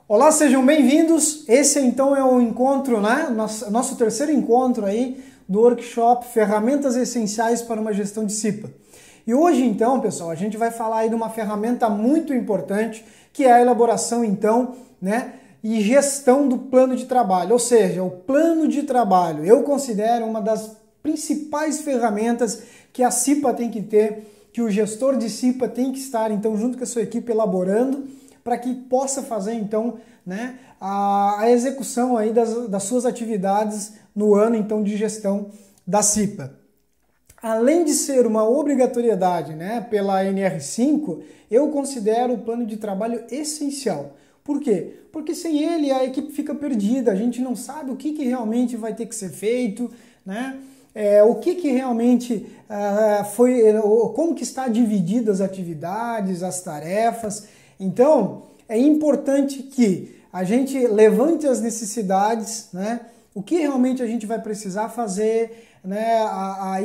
Olá, sejam bem-vindos. Esse então é o encontro, né? Nosso terceiro encontro aí do workshop Ferramentas Essenciais para uma Gestão de CIPA. E hoje então, pessoal, a gente vai falar aí de uma ferramenta muito importante, que é a elaboração então, né, e gestão do plano de trabalho. Ou seja, o plano de trabalho eu considero uma das principais ferramentas que a CIPA tem que ter, que o gestor de CIPA tem que estar então junto com a sua equipe elaborando, para que possa fazer então, né, a execução aí das suas atividades no ano então de gestão da CIPA. Além de ser uma obrigatoriedade, né, pela NR5, eu considero o plano de trabalho essencial. Por quê? Porque sem ele a equipe fica perdida, a gente não sabe o que realmente vai ter que ser feito, né? O que realmente como que está divididas as atividades, as tarefas. Então, é importante que a gente levante as necessidades, né? O que realmente a gente vai precisar fazer, né?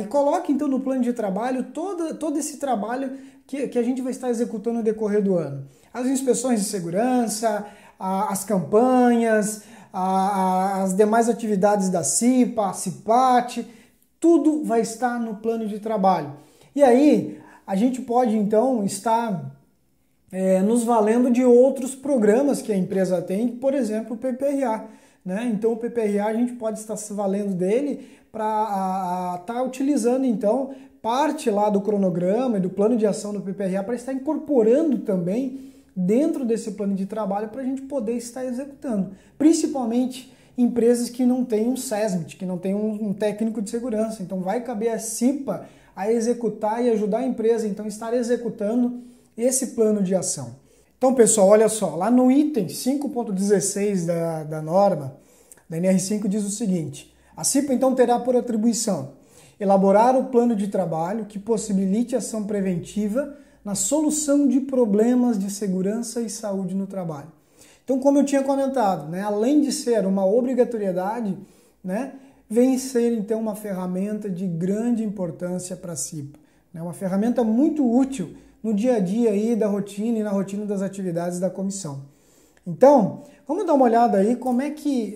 E coloque então no plano de trabalho todo esse trabalho que a gente vai estar executando no decorrer do ano. As inspeções de segurança, as campanhas, as demais atividades da CIPA, a CIPAT, tudo vai estar no plano de trabalho. E aí, a gente pode então estar nos valendo de outros programas que a empresa tem, por exemplo, o PPRA. Né? Então o PPRA a gente pode estar se valendo dele para estar utilizando então parte lá do cronograma e do plano de ação do PPRA para estar incorporando também dentro desse plano de trabalho para a gente poder estar executando. Principalmente empresas que não têm um SESMIT, que não têm um técnico de segurança. Então vai caber a CIPA a executar e ajudar a empresa então a estar executando esse plano de ação. Então, pessoal, olha só, lá no item 5.16 da norma, da NR5, diz o seguinte: a CIPA, então, terá por atribuição elaborar o plano de trabalho que possibilite ação preventiva na solução de problemas de segurança e saúde no trabalho. Então, como eu tinha comentado, né, além de ser uma obrigatoriedade, né, vem ser, então, uma ferramenta de grande importância para a CIPA. Né, uma ferramenta muito útil no dia a dia aí da rotina e na rotina das atividades da comissão. Então, vamos dar uma olhada aí como é que,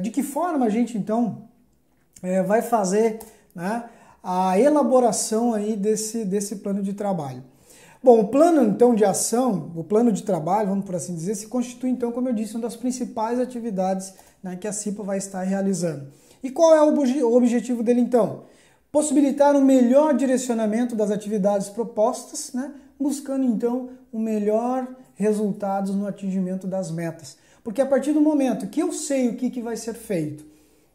de que forma a gente então vai fazer, né, a elaboração aí desse plano de trabalho. Bom, o plano então de ação, o plano de trabalho, vamos por assim dizer, se constitui então, como eu disse, uma das principais atividades, né, que a CIPA vai estar realizando. E qual é o objetivo dele então? Possibilitar um melhor direcionamento das atividades propostas, né, buscando então o melhor resultados no atingimento das metas. Porque a partir do momento que eu sei o que vai ser feito,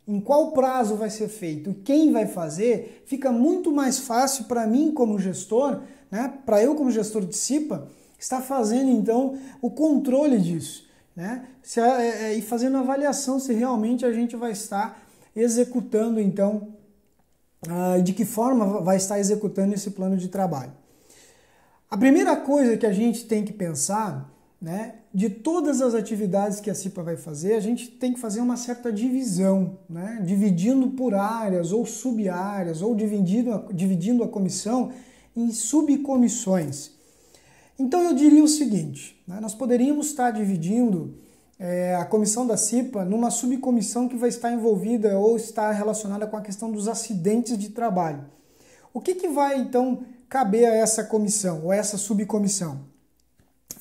em qual prazo vai ser feito, quem vai fazer, fica muito mais fácil para mim como gestor, né, para eu como gestor de CIPA, estar fazendo então o controle disso, né, e fazendo a avaliação se realmente a gente vai estar executando então de que forma vai estar executando esse plano de trabalho. A primeira coisa que a gente tem que pensar, né, de todas as atividades que a CIPA vai fazer, a gente tem que fazer uma certa divisão, né, dividindo por áreas ou sub-áreas, ou dividindo a comissão em subcomissões. Então eu diria o seguinte, né, nós poderíamos estar dividindo a comissão da CIPA numa subcomissão que vai estar envolvida ou estar relacionada com a questão dos acidentes de trabalho. O que vai, então, caber a essa comissão ou a essa subcomissão?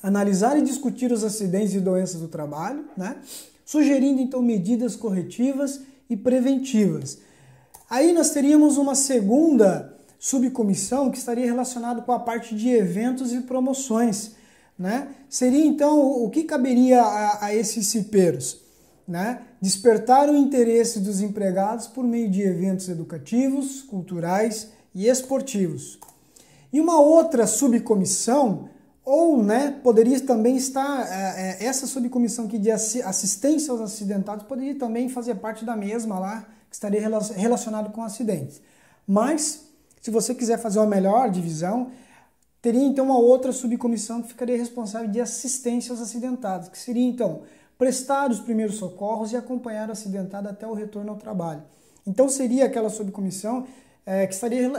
Analisar e discutir os acidentes e doenças do trabalho, né? Sugerindo, então, medidas corretivas e preventivas. Aí nós teríamos uma segunda subcomissão que estaria relacionada com a parte de eventos e promoções, né? Seria então o que caberia a esses cipeiros, né? Despertar o interesse dos empregados por meio de eventos educativos, culturais e esportivos. E uma outra subcomissão, ou, né, poderia também estar, essa subcomissão aqui de assistência aos acidentados poderia também fazer parte da mesma lá, que estaria relacionado com acidentes. Mas, se você quiser fazer uma melhor divisão, teria então uma outra subcomissão que ficaria responsável de assistência aos acidentados, que seria então prestar os primeiros socorros e acompanhar o acidentado até o retorno ao trabalho. Então seria aquela subcomissão que estaria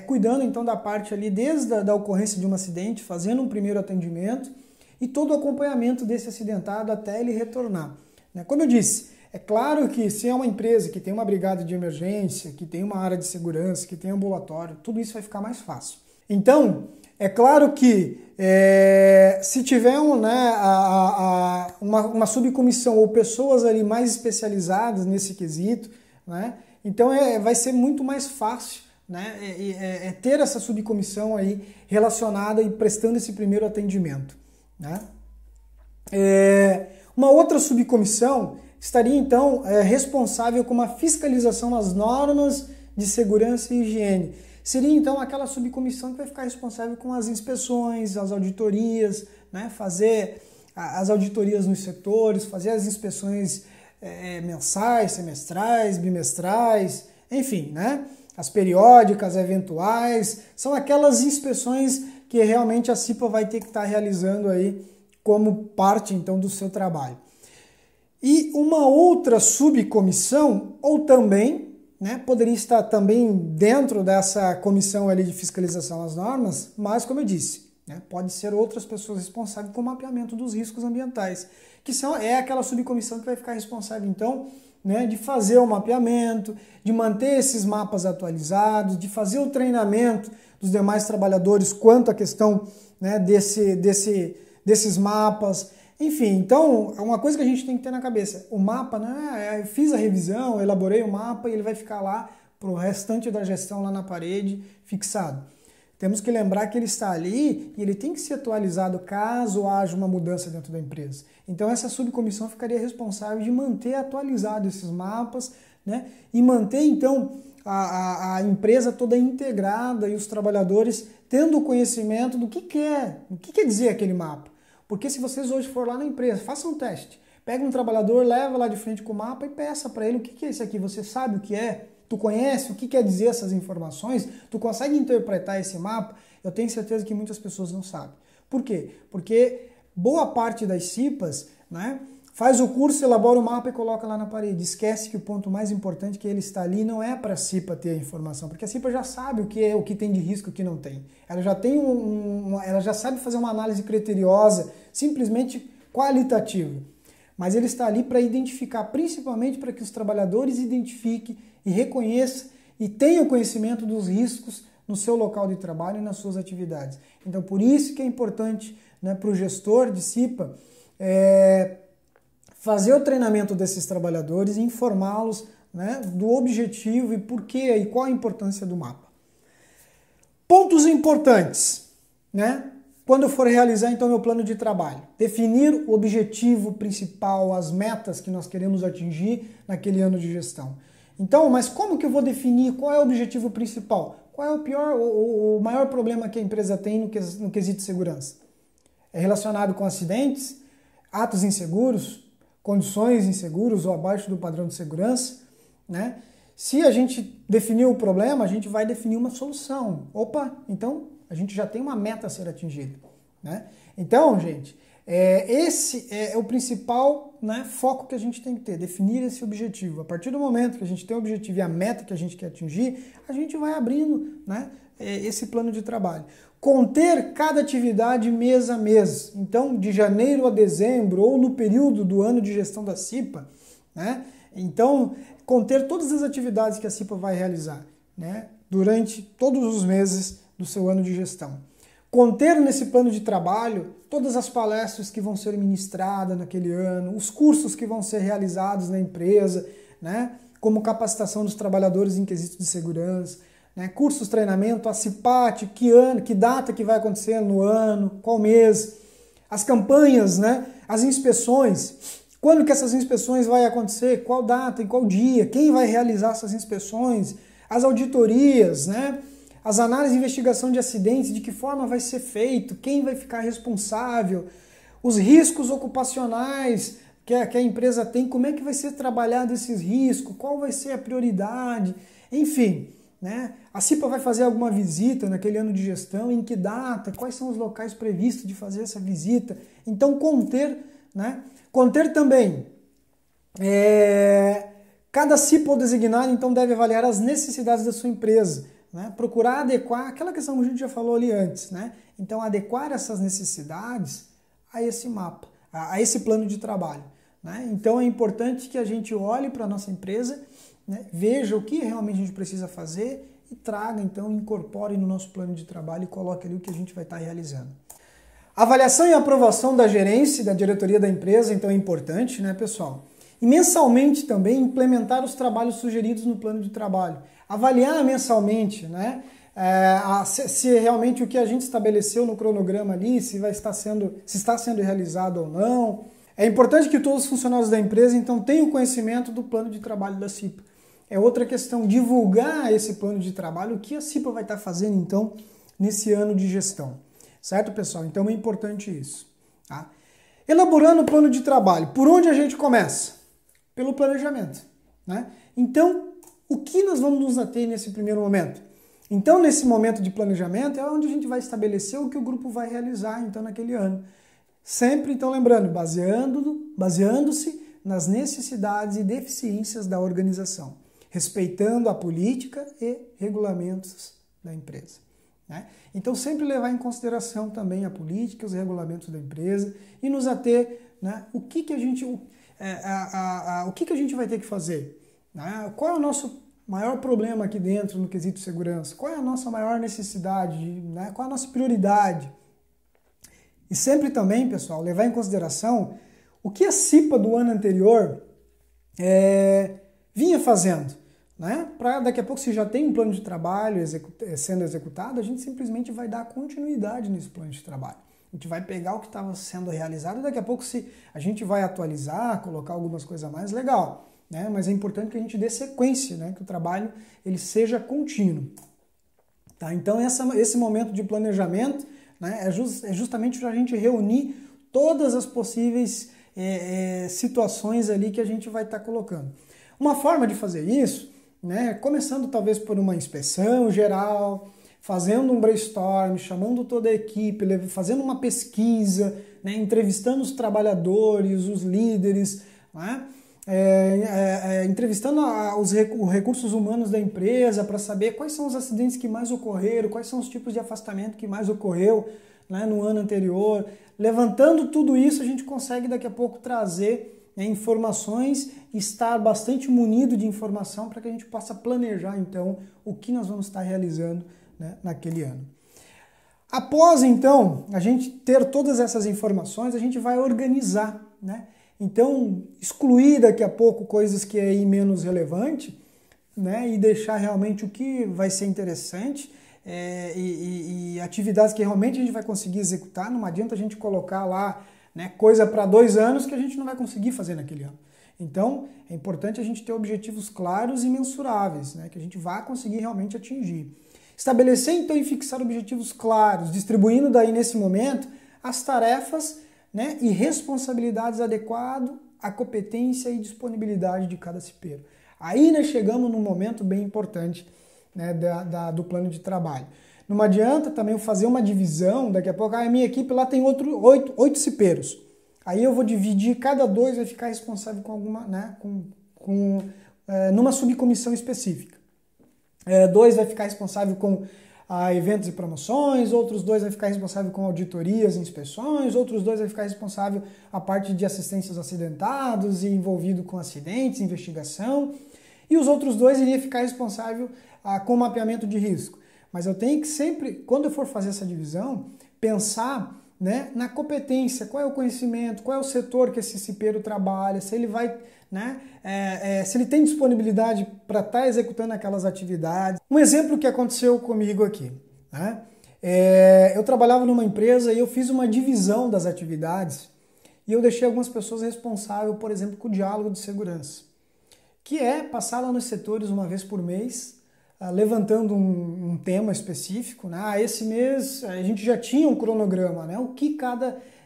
cuidando então da parte ali desde da ocorrência de um acidente, fazendo um primeiro atendimento e todo o acompanhamento desse acidentado até ele retornar. Como eu disse, é claro que se é uma empresa que tem uma brigada de emergência, que tem uma área de segurança, que tem ambulatório, tudo isso vai ficar mais fácil. Então, é claro que se tiver uma subcomissão ou pessoas ali mais especializadas nesse quesito, então vai ser muito mais fácil ter essa subcomissão aí relacionada e prestando esse primeiro atendimento. Uma outra subcomissão estaria então responsável com uma fiscalização nas normas de segurança e higiene. Seria então aquela subcomissão que vai ficar responsável com as inspeções, as auditorias, fazer as auditorias nos setores, fazer as inspeções mensais, semestrais, bimestrais, enfim, as periódicas, eventuais, são aquelas inspeções que realmente a CIPA vai ter que estar realizando aí como parte então do seu trabalho. E uma outra subcomissão, ou também, poderia estar também dentro dessa comissão ali de fiscalização às normas, mas como eu disse, pode ser outras pessoas responsáveis com o mapeamento dos riscos ambientais, que é aquela subcomissão que vai ficar responsável então de fazer o mapeamento, de manter esses mapas atualizados, de fazer o treinamento dos demais trabalhadores quanto à questão desses mapas. Enfim, então, é uma coisa que a gente tem que ter na cabeça. O mapa, eu fiz a revisão, elaborei o mapa e ele vai ficar lá para o restante da gestão lá na parede, fixado. Temos que lembrar que ele está ali e ele tem que ser atualizado caso haja uma mudança dentro da empresa. Então, essa subcomissão ficaria responsável de manter atualizado esses mapas, e manter, então, a empresa toda integrada e os trabalhadores tendo conhecimento do que quer dizer aquele mapa. Porque se vocês hoje for lá na empresa, façam um teste. Pega um trabalhador, leva lá de frente com o mapa e peça para ele o que é isso aqui. Você sabe o que é? Tu conhece o que quer dizer essas informações? Tu consegue interpretar esse mapa? Eu tenho certeza que muitas pessoas não sabem. Por quê? Porque boa parte das CIPAs, faz o curso, elabora o mapa e coloca lá na parede. Esquece que o ponto mais importante que ele está ali não é para a CIPA ter a informação, porque a CIPA já sabe o que tem de risco e o que não tem. Ela já tem ela já sabe fazer uma análise criteriosa, simplesmente qualitativa. Mas ele está ali para identificar, principalmente para que os trabalhadores identifiquem e reconheçam e tenham conhecimento dos riscos no seu local de trabalho e nas suas atividades. Então, por isso que é importante para o gestor de CIPA fazer o treinamento desses trabalhadores e informá-los do objetivo e porquê e qual a importância do mapa. Pontos importantes, quando eu for realizar então meu plano de trabalho. Definir o objetivo principal, as metas que nós queremos atingir naquele ano de gestão. Então, mas como que eu vou definir qual é o objetivo principal? Qual é o maior problema que a empresa tem no quesito de segurança? É relacionado com acidentes, atos inseguros, condições inseguras ou abaixo do padrão de segurança, Se a gente definir o problema, a gente vai definir uma solução. Opa, então a gente já tem uma meta a ser atingida, Então, gente, esse é o principal foco que a gente tem que ter, definir esse objetivo. A partir do momento que a gente tem o objetivo e a meta que a gente quer atingir, a gente vai abrindo esse plano de trabalho. Conter cada atividade mês a mês. Então, de janeiro a dezembro ou no período do ano de gestão da CIPA, Então, conter todas as atividades que a CIPA vai realizar, durante todos os meses do seu ano de gestão. Conter nesse plano de trabalho todas as palestras que vão ser ministradas naquele ano, os cursos que vão ser realizados na empresa, como capacitação dos trabalhadores em quesitos de segurança, cursos, treinamento, a CIPAT, que ano, que data que vai acontecer no ano, qual mês, as campanhas, as inspeções, quando que essas inspeções vai acontecer, qual data, em qual dia, quem vai realizar essas inspeções, as auditorias, as análises de investigação de acidentes, de que forma vai ser feito, quem vai ficar responsável, os riscos ocupacionais que a empresa tem, como é que vai ser trabalhado esses riscos, qual vai ser a prioridade, enfim. A CIPA vai fazer alguma visita naquele ano de gestão, em que data, quais são os locais previstos de fazer essa visita. Então, conter também. Cada CIPA ou designado, então, deve avaliar as necessidades da sua empresa. né, procurar adequar aquela questão que a gente já falou ali antes, né? Então, adequar essas necessidades a esse mapa, a esse plano de trabalho, né? Então, é importante que a gente olhe para a nossa empresa, né, veja o que realmente a gente precisa fazer e traga, então, incorpore no nosso plano de trabalho e coloque ali o que a gente vai estar realizando. Avaliação e aprovação da gerência e da diretoria da empresa, então, é importante, né, pessoal? E mensalmente também implementar os trabalhos sugeridos no plano de trabalho. Avaliar mensalmente, né, se realmente o que a gente estabeleceu no cronograma ali, se está sendo realizado ou não. É importante que todos os funcionários da empresa, então, tenham conhecimento do plano de trabalho da CIPA. É outra questão, divulgar esse plano de trabalho, o que a CIPA vai estar fazendo, então, nesse ano de gestão. Certo, pessoal? Então, é importante isso. Tá? Elaborando o plano de trabalho. Por onde a gente começa? Pelo planejamento, né? Então, o que nós vamos nos ater nesse primeiro momento? Então, nesse momento de planejamento, é onde a gente vai estabelecer o que o grupo vai realizar, então, naquele ano. Sempre, então, lembrando, baseando-se nas necessidades e deficiências da organização, respeitando a política e regulamentos da empresa, né? Então, sempre levar em consideração também a política, os regulamentos da empresa e nos ater, né, o que a gente vai ter que fazer, né? Qual é o nosso maior problema aqui dentro no quesito segurança? Qual é a nossa maior necessidade, né? Qual é a nossa prioridade? E sempre também, pessoal, levar em consideração o que a CIPA do ano anterior vinha fazendo, né? Para daqui a pouco, se já tem um plano de trabalho sendo executado, a gente simplesmente vai dar continuidade nesse plano de trabalho. A gente vai pegar o que estava sendo realizado e daqui a pouco a gente vai atualizar, colocar algumas coisas a mais, legal, né? Mas é importante que a gente dê sequência, né? Que o trabalho ele seja contínuo. Tá? Então esse momento de planejamento, né, é justamente para a gente reunir todas as possíveis situações ali que a gente vai estar colocando. Uma forma de fazer isso, né, começando talvez por uma inspeção geral, fazendo um brainstorm, chamando toda a equipe, fazendo uma pesquisa, né, entrevistando os trabalhadores, os líderes, né, entrevistando os recursos humanos da empresa para saber quais são os acidentes que mais ocorreram, quais são os tipos de afastamento que mais ocorreu, né, no ano anterior. Levantando tudo isso, a gente consegue daqui a pouco trazer, né, informações e estar bastante munido de informação para que a gente possa planejar, então, o que nós vamos estar realizando, né, naquele ano. Após, então, a gente ter todas essas informações, a gente vai organizar, né? Então, excluir daqui a pouco coisas que é aí menos relevante, né, e deixar realmente o que vai ser interessante e atividades que realmente a gente vai conseguir executar. Não adianta a gente colocar lá, né, coisa para 2 anos que a gente não vai conseguir fazer naquele ano. Então, é importante a gente ter objetivos claros e mensuráveis, né, que a gente vá conseguir realmente atingir. Estabelecer, então, e fixar objetivos claros, distribuindo daí nesse momento as tarefas, né, e responsabilidades adequado à competência e disponibilidade de cada cipeiro. Aí nós chegamos num momento bem importante, né, do plano de trabalho. Não adianta também fazer uma divisão, daqui a pouco a minha equipe lá tem 8 cipeiros. Aí eu vou dividir, cada 2 vai ficar responsável com alguma, né, numa subcomissão específica. 2 vai ficar responsável com eventos e promoções, outros 2 vai ficar responsável com auditorias e inspeções, outros 2 vai ficar responsável a parte de assistência aos acidentados e envolvido com acidentes, investigação, e os outros 2 iriam ficar responsável com mapeamento de risco. Mas eu tenho que sempre, quando eu for fazer essa divisão, pensar, né, na competência, qual é o conhecimento, qual é o setor que esse cipeiro trabalha, se ele vai, né, se ele tem disponibilidade para estar executando aquelas atividades. Um exemplo que aconteceu comigo aqui, né, eu trabalhava numa empresa e eu fiz uma divisão das atividades e eu deixei algumas pessoas responsáveis, por exemplo, com o diálogo de segurança, que é passar lá nos setores uma vez por mês, levantando um tema específico, né? Esse mês a gente já tinha um cronograma, né? O que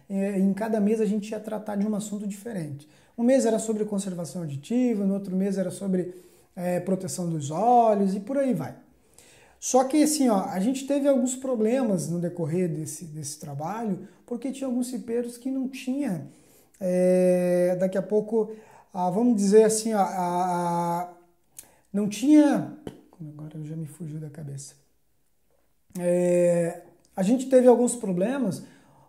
em cada mês a gente ia tratar de um assunto diferente. Um mês era sobre conservação aditiva, no outro mês era sobre proteção dos olhos e por aí vai. Só que assim, ó, a gente teve alguns problemas no decorrer desse trabalho, porque tinha alguns cipeiros que não tinha, daqui a pouco, vamos dizer assim, não tinha Agora já me fugiu da cabeça. A gente teve alguns problemas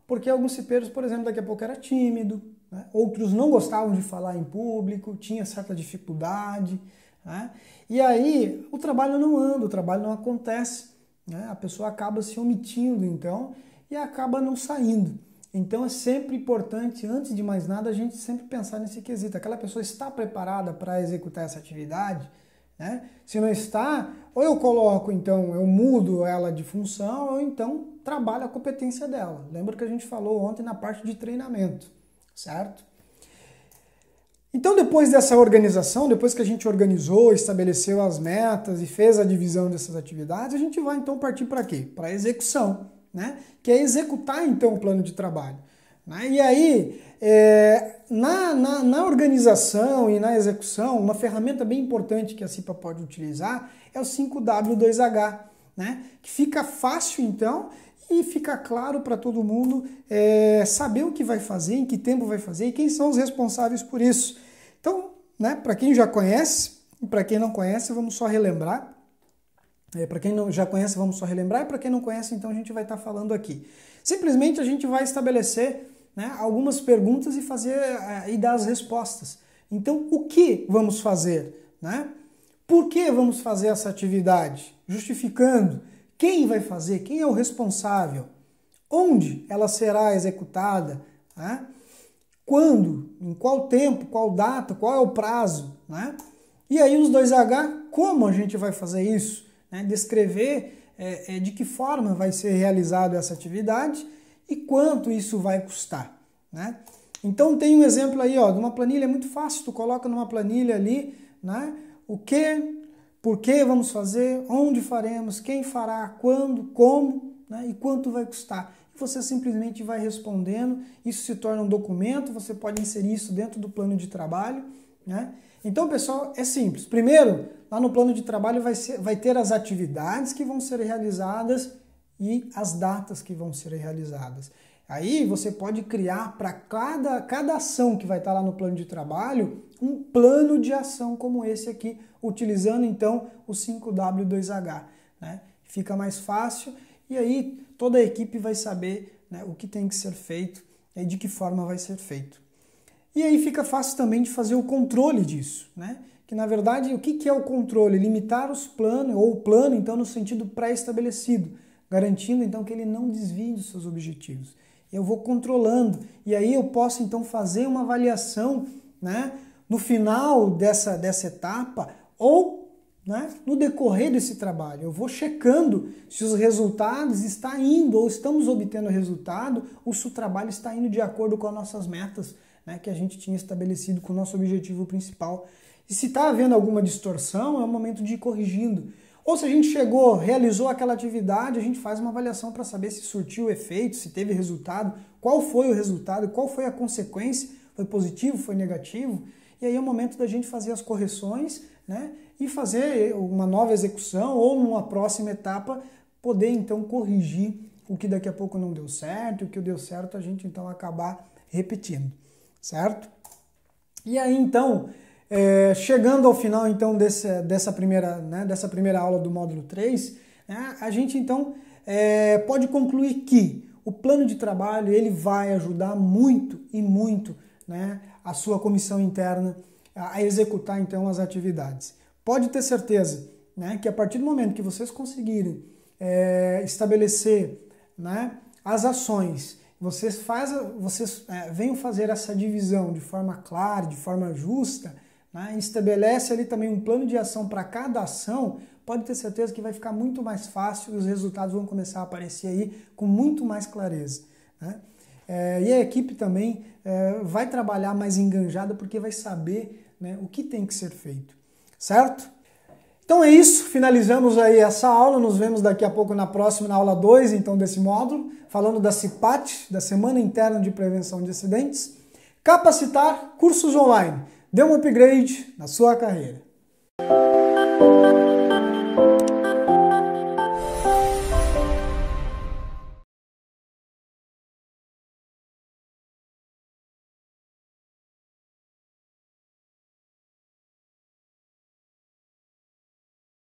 porque alguns cipeiros, por exemplo, daqui a pouco era tímido, né? Outros não gostavam de falar em público, tinha certa dificuldade, né? E aí o trabalho não anda, o trabalho não acontece, né? A pessoa acaba se omitindo, então, e acaba não saindo. Então é sempre importante, antes de mais nada, a gente sempre pensar nesse quesito. Aquela pessoa está preparada para executar essa atividade, né? Se não está, ou eu coloco, então, eu mudo ela de função, ou então trabalho a competência dela. Lembra que a gente falou ontem na parte de treinamento, certo? Então, depois dessa organização, depois que a gente organizou, estabeleceu as metas e fez a divisão dessas atividades, a gente vai então partir para quê? Para a execução, né? Que é executar então o plano de trabalho, né? E aí, na organização e na execução, uma ferramenta bem importante que a CIPA pode utilizar é o 5W2H, né? Que fica fácil então e fica claro para todo mundo saber o que vai fazer, em que tempo vai fazer e quem são os responsáveis por isso. Então, né, para quem já conhece e para quem não conhece, vamos só relembrar. Para quem não já conhece, vamos só relembrar, e para quem não conhece, então a gente vai estar falando aqui. Simplesmente a gente vai estabelecer, né, algumas perguntas e e dar as respostas. Então, o que vamos fazer, né? Por que vamos fazer essa atividade? Justificando quem vai fazer, quem é o responsável, onde ela será executada, né? Quando, em qual tempo, qual data, qual é o prazo, né? E aí os 2H, como a gente vai fazer isso? Né? Descrever de que forma vai ser realizada essa atividade e quanto isso vai custar, né? Então tem um exemplo aí, ó, de uma planilha muito fácil, tu coloca numa planilha ali, né? O que, por que vamos fazer, onde faremos, quem fará, quando, como, né? E quanto vai custar. E você simplesmente vai respondendo, isso se torna um documento, você pode inserir isso dentro do plano de trabalho, né? Então, pessoal, é simples. Primeiro, lá no plano de trabalho vai ter as atividades que vão ser realizadas e as datas que vão ser realizadas. Aí você pode criar para cada ação que vai estar lá no plano de trabalho, um plano de ação como esse aqui, utilizando então o 5W2H, né? Fica mais fácil e aí toda a equipe vai saber, né, o que tem que ser feito e de que forma vai ser feito. E aí fica fácil também de fazer o controle disso, né? Que na verdade, o que é o controle? Limitar os planos, ou o plano então no sentido pré-estabelecido, garantindo então que ele não desvie dos seus objetivos. Eu vou controlando e aí eu posso então fazer uma avaliação, né, no final dessa etapa ou, né, no decorrer desse trabalho. Eu vou checando se os resultados estão indo ou estamos obtendo resultado ou se o trabalho está indo de acordo com as nossas metas, né, que a gente tinha estabelecido com o nosso objetivo principal. E se está havendo alguma distorção, é o momento de ir corrigindo. Ou se a gente chegou, realizou aquela atividade, a gente faz uma avaliação para saber se surtiu efeito, se teve resultado, qual foi o resultado, qual foi a consequência, foi positivo, foi negativo. E aí é o momento da gente fazer as correções, né, e fazer uma nova execução ou numa próxima etapa poder então corrigir o que daqui a pouco não deu certo, o que deu certo a gente então acabar repetindo, certo? E aí então, chegando ao final então dessa primeira aula do módulo 3, né, a gente então pode concluir que o plano de trabalho ele vai ajudar muito e muito, né, a sua comissão interna a executar então as atividades. Pode ter certeza, né, que a partir do momento que vocês conseguirem estabelecer, né, as ações, vocês venham fazer essa divisão de forma clara, de forma justa, né, estabelece ali também um plano de ação para cada ação, pode ter certeza que vai ficar muito mais fácil e os resultados vão começar a aparecer aí com muito mais clareza, né? E a equipe também vai trabalhar mais enganjada porque vai saber, né, o que tem que ser feito, certo? Então é isso, finalizamos aí essa aula, nos vemos daqui a pouco na próxima, na aula 2 então desse módulo, falando da CIPAT, da Semana Interna de Prevenção de Acidentes. Capacitar, cursos online, dê um upgrade na sua carreira.